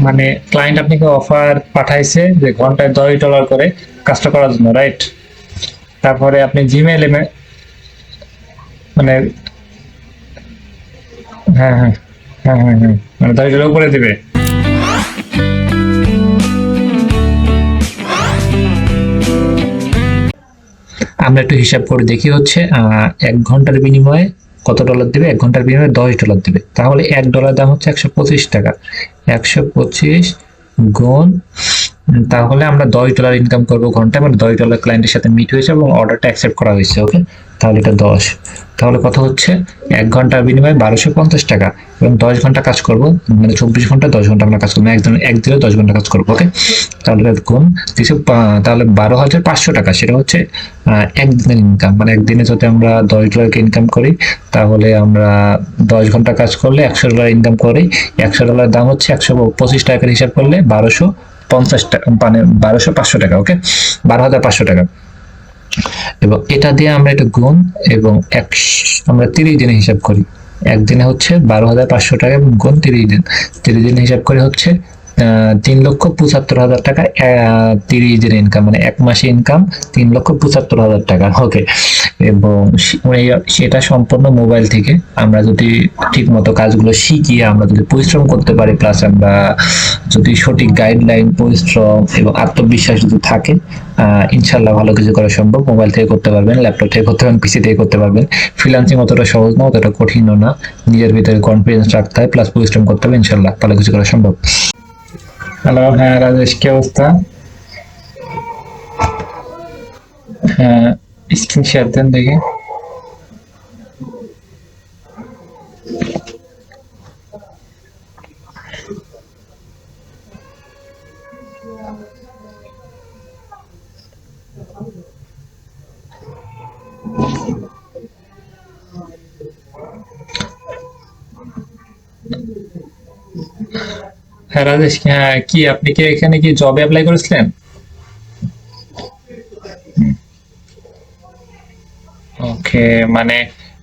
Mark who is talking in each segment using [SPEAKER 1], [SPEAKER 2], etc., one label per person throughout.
[SPEAKER 1] মানে ক্লায়েন্ট আপনাকে অফার পাঠাইছে যে ঘন্টায় $10 করে কাজটা করার জন্য, রাইট? তারপরে আপনি জিমেইলে মানে হ্যাঁ হ্যাঁ হ্যাঁ হ্যাঁ হ্যাঁ মানে $10 উপরে দিবে। আমরা একটু হিসাব করে দেখি হচ্ছে 1 ঘন্টার বিনিময়ে কত ডলার দিবে। 1 ঘন্টার বিনিময়ে $10 দিবে, তাহলে $1 দাম হচ্ছে 125 টাকা। 125 গুণ তাহলে আমরা $10 ইনকাম করবো ঘন্টায়, মানে $10 ক্লায়েন্টের সাথে মিট হয়েছে এবং অর্ডারটা অ্যাকসেপ্ট করা হয়েছে। ওকে, তাহলে এটা 10, তাহলে কত হচ্ছে 1 ঘন্টার বিনিময়ে 1250 টাকা এবং 10 ঘন্টা কাজ করব, মানে 24 ঘন্টা 10 ঘন্টা আমরা কাজ করবো, একদিনে 10 ঘন্টা কাজ করবো। ওকে, তাহলে গুণ তাহলে 12,500 টাকা, সেটা হচ্ছে একদিনের ইনকাম। মানে একদিনে যদি আমরা $10 ইনকাম করি তাহলে আমরা 10 ঘন্টা কাজ করলে $100 ইনকাম করি। $100 দাম হচ্ছে 125 টাকার হিসাব করলে 1250 টাকা, মানে 500 টাকা। ওকে, 12,500 টাকা। এবং এটা দিয়ে আমরা এটা গুণ এবং আমরা 30 দিনে হিসাব করি। একদিনে হচ্ছে 12,500 টাকা এবং গুণ 30 দিন, 30 দিনে হিসাব করে হচ্ছে 3,75,000 টাকা 30 দিনের ইনকাম, মানে 1 মাসে ইনকাম 3,75,000 টাকা। ওকে, এবং সেটা সম্পূর্ণ মোবাইল থেকে। আমরা যদি ঠিক মতো কাজগুলো শিখিয়ে আমরা যদি পরিশ্রম করতে পারি, প্লাস আমরা যদি সঠিক গাইডলাইন, পরিশ্রম এবং আত্মবিশ্বাস যদি থাকে, ইনশাল্লাহ ভালো কিছু করা সম্ভব। মোবাইল থেকে করতে পারবেন, ল্যাপটপ থেকে করতে পারবেন, পিসি থেকে করতে পারবেন। ফ্রিল্যান্সিং অতটা সহজ না, অতটা কঠিনও না। নিজের ভিতরে কনফিডেন্স রাখতে হয়, প্লাস পরিশ্রম করতে হবে, ইনশাল্লাহ ভালো কিছু করা সম্ভব। হ্যালো, হ্যাঁ রাজেশ, কি অবস্থা? হ্যাঁ, স্ক্রিন শেয়ার দেন দেখি। হ্যাঁ রাজেশ, হ্যাঁ কি আপনি কি এখানে কি জবে অ্যাপ্লাই করেছিলেন? ওকে, মানে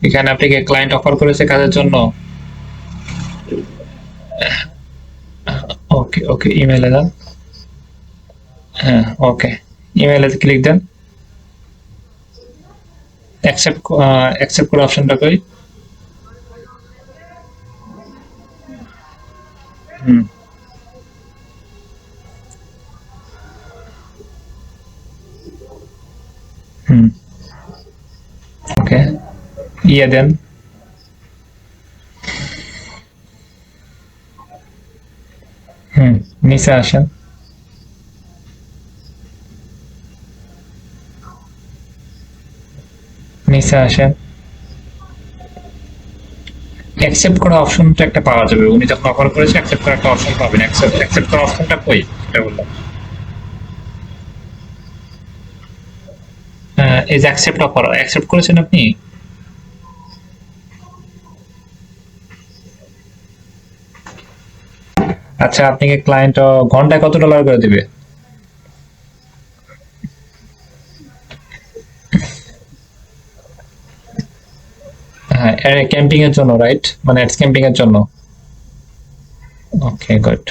[SPEAKER 1] এখানে আপনাকে ক্লায়েন্ট অফার করেছে কাজের জন্য? ওকে ওকে, ইমেইলে দেন। হ্যাঁ ওকে, ইমেইলে ক্লিক দেন। অ্যাকসেপ্ট, অ্যাকসেপ্ট করার অপশনটা কই? হুম হুম ওকে, ইয়ে দেন। হুম, নিচে আসেন। নিচে আসেন, অ্যাকসেপ্ট করা অপশনটা একটা পাওয়া যাবে। উনি যখন অফার করেছে অ্যাকসেপ্ট করা একটা অপশন পাবেন। অ্যাকসেপ্ট, অ্যাকসেপ্ট করা অপশনটা কই এটা বললাম। এই যে অ্যাকসেপ্ট অফার, অ্যাকসেপ্ট করেছেন আপনি? আচ্ছা, আপনাকে ক্লায়েন্ট ঘন্টায় কত ডলার করে দিবে? হ্যাঁ, ক্যাম্পিং এর জন্য, রাইট? মানে অ্যাডস ক্যাম্পিং এর জন্য। ওকে, গুড।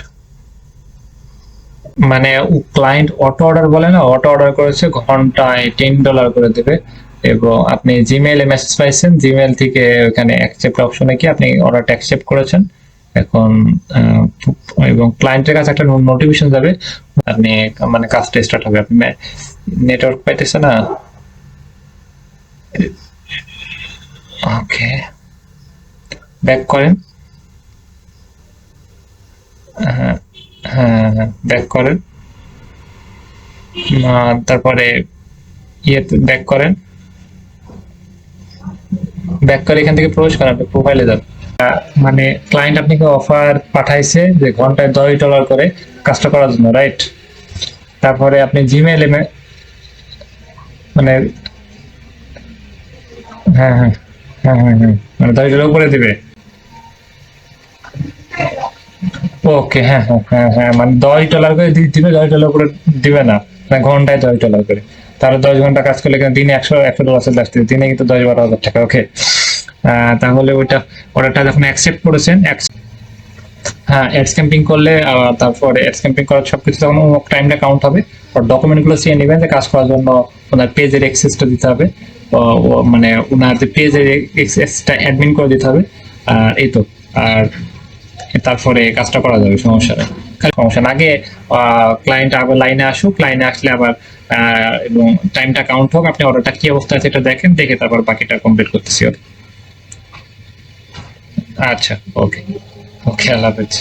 [SPEAKER 1] মানে ক্লায়েন্ট অটো অর্ডার বলে না, অটো অর্ডার করেছে ঘন্টায় $10 করে দেবে। এবং আপনি জিমেইলে মেসেজ পাইছেন, জিমেইল থেকে ওখানে অ্যাকসেপ্ট অপশনে কি আপনি অর্ডারটা অ্যাকসেপ্ট করেছেন। এখন আহ, এবং ক্লায়েন্টের কাছে একটা নোটিফিকেশন যাবে, আপনি মানে কাজটা স্টার্ট হবে। আপনি নেটওয়ার্ক পাইতেছে না? ওকে, ব্যাক করেন। হ্যাঁ হ্যাঁ, ব্যাক করেন। তারপরে ইয়েতে ব্যাক করেন। ব্যাক করে এখান থেকে প্রবেশ করেন, আপনি প্রোফাইলে যান। মানে ক্লায়েন্ট আপনাকে অফার পাঠাইছে যে ঘন্টায় $10 করে কাজটা করার জন্য, রাইট? তারপরে আপনি জিমেইলে মানে হ্যাঁ হ্যাঁ হ্যাঁ হ্যাঁ হ্যাঁ মানে $10 করে দিবে। ওকে, হ্যাঁ হ্যাঁ হ্যাঁ হ্যাঁ, মানে $10 করে দিবে, $10 করে দিবে না, মানে ঘন্টায় $10 করে। তাহলে 10 ঘন্টা কাজ করলে কিন্তু দিনে $100 চলে আসছে, দিনে কিন্তু 10-12 হাজার টাকা। ওকে, তাহলে ওইটা অর্ডারটা যখন অ্যাকসেপ্ট করেছেন, হ্যাঁ, অ্যাড স্ক্যাম্পিং করলে তারপরে অ্যাড স্ক্যাম্পিং করার সবকিছু তখন টাইমটা কাউন্ট হবে। আর ডকুমেন্টগুলো চেয়ে নেবেন যে কাজ করার জন্য ওনার পেজের অ্যাক্সেসটা দিতে হবে। মানে ওনার যে পেজের অ্যাক্সেসটা অ্যাডমিন করে দিতে হবে। আর এই তো। আর তারপরে কাজটা করা যাবে, সমস্যা নেই। সমস্যা না, আগে ক্লায়েন্ট আবার লাইনে আসুক, লাইনে আসলে আবার এবং টাইমটা কাউন্ট হোক, আপনি অর্ডারটা কি অবস্থা আছে এটা দেখেন, দেখে তারপর বাকিটা কমপ্লিট করতেছি। আচ্ছা, ওকে ওকে, আল্লাহ হাফেজ।